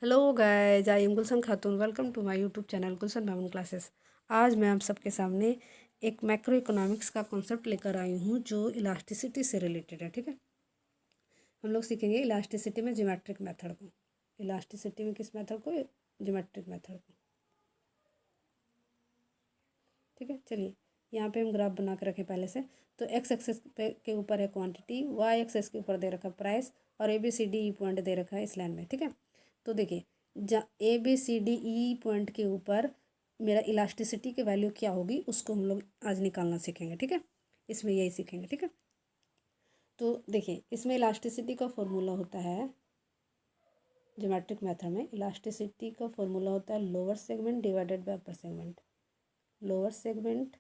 Hello guys, I am Gulshan Khatoon. Welcome to my YouTube channel Gulshan Memon classes. आज मैं आप सबके सामने एक मैक्रो इकोनॉमिक्स का कॉन्सेप्ट लेकर आई हूँ जो इलास्टिसिटी से रिलेटेड है। ठीक है, हम लोग सीखेंगे इलास्टिसिटी में ज्योमेट्रिक मेथड को। इलास्टिसिटी में किस मेथड को? ज्योमेट्रिक मेथड को। ठीक है, चलिए यहाँ पे हम ग्राफ बना के रखें पहले से। तो एक्स एक्सेस के ऊपर है क्वांटिटी, वाई एक्सेस के ऊपर दे रखा है प्राइस, और A B C D E point दे रखा है इस लाइन में। ठीक है, तो देखिए A B C D E point के ऊपर मेरा इलास्टिसिटी की वैल्यू क्या होगी उसको हम लोग आज निकालना सीखेंगे। ठीक है, इसमें यही सीखेंगे। ठीक है, तो देखिए इसमें इलास्टिसिटी का फॉर्मूला होता है, ज्योमेट्रिक मेथड में इलास्टिसिटी का फॉर्मूला होता है lower segment divided by upper segment. Lower segment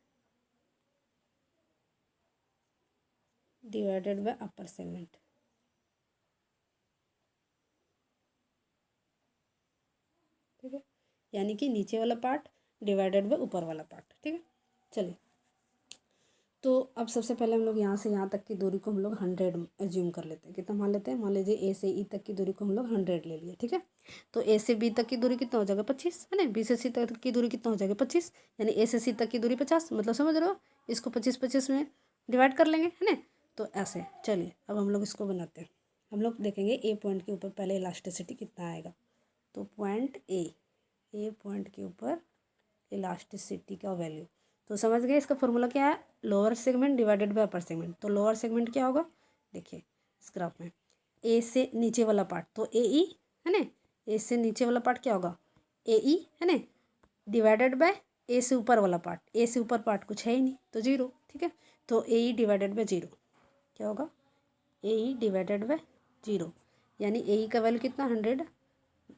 divided by upper segment. ठीक है, यानी कि नीचे वाला पार्ट डिवाइडेड बाय ऊपर वाला पार्ट। ठीक है, चलिए तो अब सबसे पहले हम लोग यहाँ से यहाँ तक की दूरी को हम लोग 100 एज्यूम कर लेते हैं। कितना मान लेते हैं? मान लीजिए ए से ई तक की दूरी को हम लोग 100 ले लिए। ठीक है, तो ए से बी तक की दूरी कितना हो जाएगा? 25, है ना। बी से सी तक की दूरी कितना हो जाएगा? 25, यानी ए से सी तक की दूरी 50। मतलब समझ रहे हो, इसको 25-25 में डिवाइड कर लेंगे, है ना। तो ऐसे चलिए अब हम लोग इसको बनाते हैं। हम लोग देखेंगे ए पॉइंट के ऊपर पहले इलास्टिसिटी कितना आएगा। तो पॉइंट ए पॉइंट के ऊपर इलास्टिसिटी का वैल्यू तो समझ गए। इसका फॉर्मूला क्या है? Lower segment divided by upper segment. तो लोअर सेगमेंट क्या होगा? देखिए इस ग्राफ में ए से नीचे वाला पार्ट तो ए ई, है ना। ए से नीचे वाला पार्ट क्या होगा? ए ई, है ना, डिवाइडेड बाय ए से ऊपर वाला पार्ट। ए से ऊपर पार्ट कुछ है ही नहीं तो जीरो। ठीक है, तो ए ई डिवाइडेड बाय जीरो क्या होगा? ए ई डिवाइडेड बाय जीरो, यानी ए ई का वैल्यू कितना? 100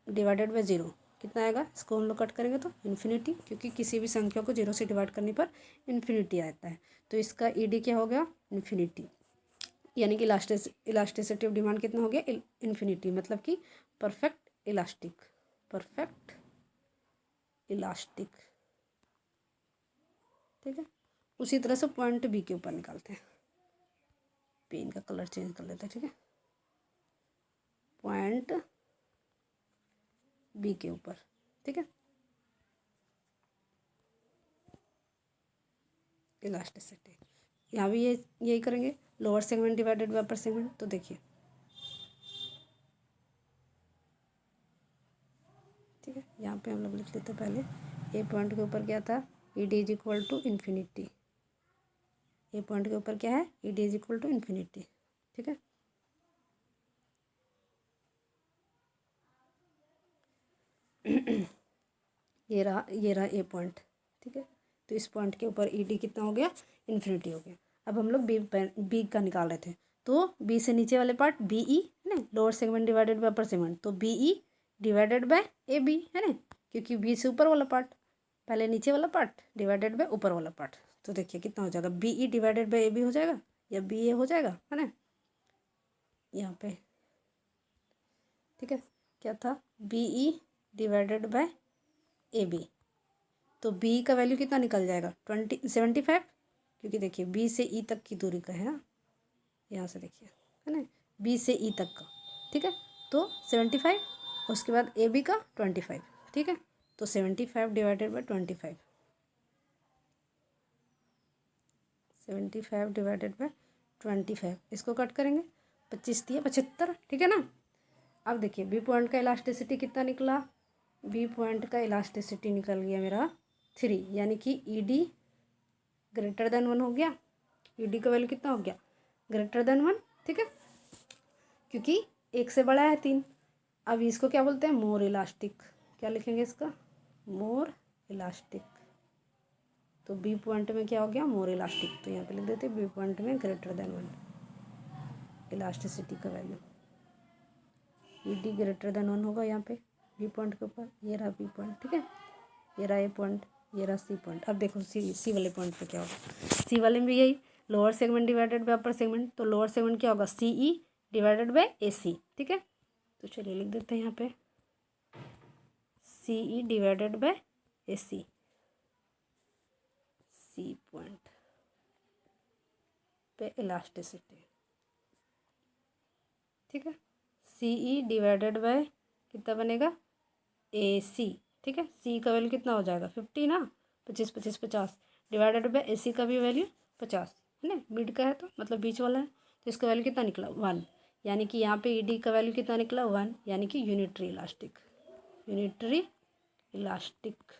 डिवाइडेड बाय जीरो कितना आएगा? इसको हम लोग कट करेंगे तो इन्फिनिटी, क्योंकि किसी भी संख्या को जीरो से डिवाइड करने पर इन्फिनिटी आता है। तो इसका ई डी क्या हो गया? इन्फिनिटी, यानी कि इलास्टिसिटी ऑफ डिमांड कितना हो गया? इन्फिनिटी, मतलब कि परफेक्ट इलास्टिक। Perfect elastic. ठीक है, उसी तरह से पॉइंट बी के ऊपर निकालते हैं। पेन का कलर चेंज कर लेते हैं। ठीक है, पॉइंट बी के ऊपर। ठीक है, इलास्टिसिटी यहाँ भी यही करेंगे, lower segment divided by upper segment. तो देखिए, ठीक है, यहाँ पे हम लोग लिख लेते हैं पहले। ए पॉइंट के ऊपर क्या था? E D is equal to infinity. A point के ऊपर क्या है? E D is equal to infinity. ठीक है, ये रहा ए पॉइंट। ठीक है, तो इस पॉइंट के ऊपर ई डी कितना हो गया? इन्फिनिटी हो गया। अब हम लोग बी का निकाल रहे थे, तो बी से नीचे वाले पार्ट बी ई, है ना, lower segment divided by upper segment. तो B E divided by A B, है ना, क्योंकि बी से ऊपर वाला पार्ट, पहले नीचे वाला पार्ट डिवाइडेड बाय ऊपर वाला पार्ट। तो देखिए कितना हो जाएगा? B E divided by A B हो जाएगा, या बी ए हो जाएगा, है ना, यहाँ पे। ठीक है, क्या था? B E divided by A B. तो बी का वैल्यू कितना निकल जाएगा? 75, क्योंकि देखिए बी से ई तक की दूरी का है ना, यहाँ से देखिए, है ना, बी से ई तक का। ठीक है, तो 75, उसके बाद ए बी का 25। ठीक है, तो 75 डिवाइडेड बाई 25, 75 डिवाइडेड बाई 25, इसको कट करेंगे, 25 दिया 75। ठीक है ना। अब देखिए बी पॉइंट का इलास्टिसिटी कितना निकला? बी पॉइंट का इलास्टिसिटी निकल गया मेरा 3, यानी कि ई डी ग्रेटर देन 1 हो गया। ई डी का वैल्यू कितना हो गया? Greater than 1। ठीक है, क्योंकि एक से बड़ा है 3। अब इसको क्या बोलते हैं? मोर इलास्टिक। क्या लिखेंगे इसका? मोर इलास्टिक। तो बी पॉइंट में क्या हो गया? मोर इलास्टिक। तो यहाँ पे लिख देते हैं बी पॉइंट में ग्रेटर देन 1 इलास्टिसिटी का value. E D greater than 1 होगा यहाँ पे बी पॉइंट के ऊपर। ये रहा बी पॉइंट। ठीक है, ये रहा ए पॉइंट, ये रहा सी पॉइंट। अब देखो सी वाले पॉइंट पे क्या होगा? सी वाले में भी यही, lower segment divided by upper segment. तो लोअर सेगमेंट क्या होगा? C E divided by A C. ठीक है, तो चलिए लिख देते हैं यहाँ पे C E divided by A C. C point पे इलास्टिसिटी। ठीक है, सी ई डिवाइडेड बाय कितना बनेगा? ए सी, ठीक है। सी का वैल्यू कितना हो जाएगा 50 ना, 25 25 50 डिवाइडेड बाय ए सी का भी वैल्यू 50 है ना, मिड का है तो मतलब बीच वाला है, तो इसका वैल्यू कितना निकला 1, यानी कि यहाँ पे ई डी का वैल्यू कितना निकला 1, यानी कि यूनिटरी इलास्टिक। यूनिटरी इलास्टिक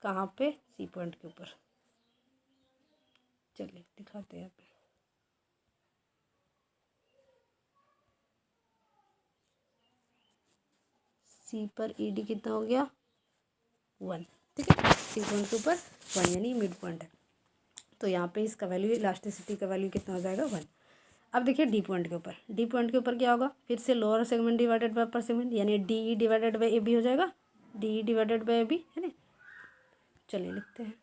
कहाँ पे, सी पॉइंट के ऊपर। चलिए दिखाते हैं यहाँ पे। सी पर ई डी कितना हो गया 1, ठीक है। सी पॉइंट के ऊपर 1 यानी मिड पॉइंट है, तो यहाँ पे इसका वैल्यू इलास्टिसिटी का वैल्यू कितना हो जाएगा 1। अब देखिए डी पॉइंट के ऊपर, डी पॉइंट के ऊपर क्या होगा, फिर से lower segment divided by upper segment, यानी D E divided by A B हो जाएगा, D E divided by A B, है ना। चलिए लिखते हैं,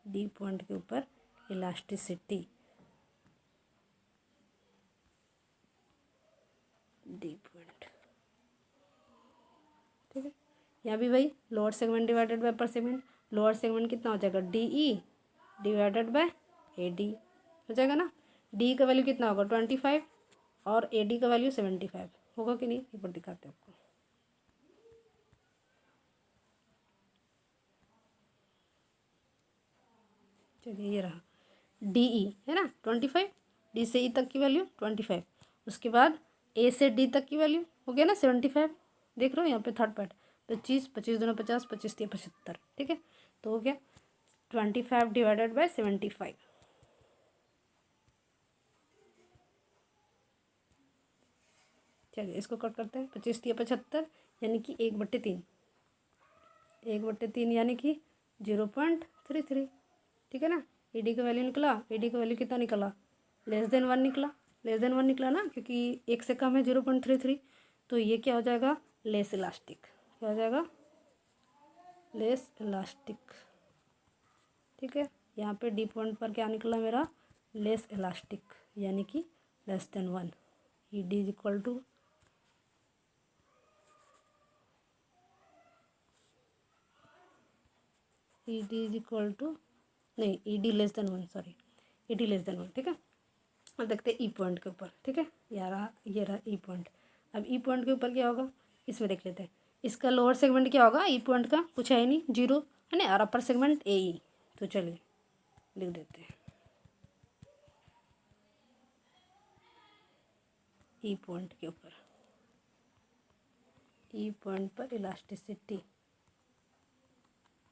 डी पॉइंट के ऊपर इलास्टिसिटी, डी पॉइंट, ठीक है। यहाँ भी वही lower segment divided by upper segment, lower segment कितना हो जाएगा D E divided by A D हो जाएगा ना। डी का वैल्यू कितना होगा 25 और ए डी का वैल्यू 75 होगा कि नहीं, एक बार दिखाते हैं आपको। चलिए ये रहा डी ई है ना 25, डी से ई तक की वैल्यू 25, उसके बाद ए से डी तक की वैल्यू हो गया ना 75, देख रहे हो यहाँ पे थर्ड पार्ट 25 25 दूना 50 25 3 75, ठीक है। तो हो गया 25 डिवाइडेड बाय 75, चलिए इसको कट करते हैं, 25 3 75 यानी कि 1/3, 1/3 यानी कि 0.33, ठीक है ना। ई डी का वैल्यू निकला, ई डी का वैल्यू कितना निकला <<1 निकला, <<1 निकला ना, क्योंकि 1 से कम है 0.33, तो ये क्या हो जाएगा लेस इलास्टिक, क्या हो जाएगा लेस इलास्टिक, ठीक है। यहाँ पे डी पॉइंट पर क्या निकला मेरा लेस इलास्टिक, यानी कि <<1, E D is equal to E D is equal to नहीं, E D <<1, sorry E D <<1, ठीक है। अब देखते हैं ई पॉइंट के ऊपर, ठीक है। ये रहा ई पॉइंट। अब ई पॉइंट के ऊपर क्या होगा इसमें देख लेते हैं, इसका लोअर सेगमेंट क्या होगा ई पॉइंट का, कुछ है ही नहीं 0 है ना, और अपर सेगमेंट ए ई, तो चलिए लिख देते हैं ई पॉइंट के ऊपर, ई पॉइंट पर इलास्टिसिटी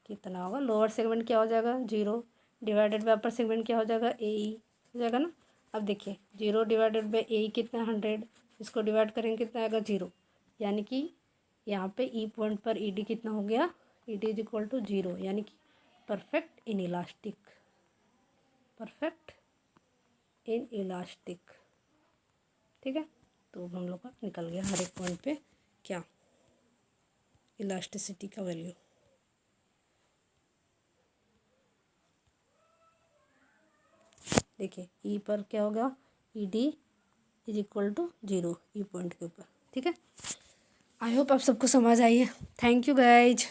कितना होगा, लोअर सेगमेंट क्या हो जाएगा 0 डिवाइडेड बाय अपर सेगमेंट क्या हो जाएगा ए ई हो जाएगा ना। अब देखिए 0 डिवाइडेड बाय ए ई कितना 100, इसको डिवाइड करेंगे कितना आएगा 0, यानी कि यहाँ पे ई पॉइंट पर ई डी कितना हो गया, E D is equal to 0, यानी कि perfect inelastic, perfect inelastic, ठीक है। तो हम लोग का निकल गया हर एक पॉइंट पे क्या इलास्टिसिटी का वैल्यू। देखिए ई पर क्या होगा E D is equal to 0 E point के ऊपर, ठीक है। आई होप आप सबको समझ आई है। Thank you guys.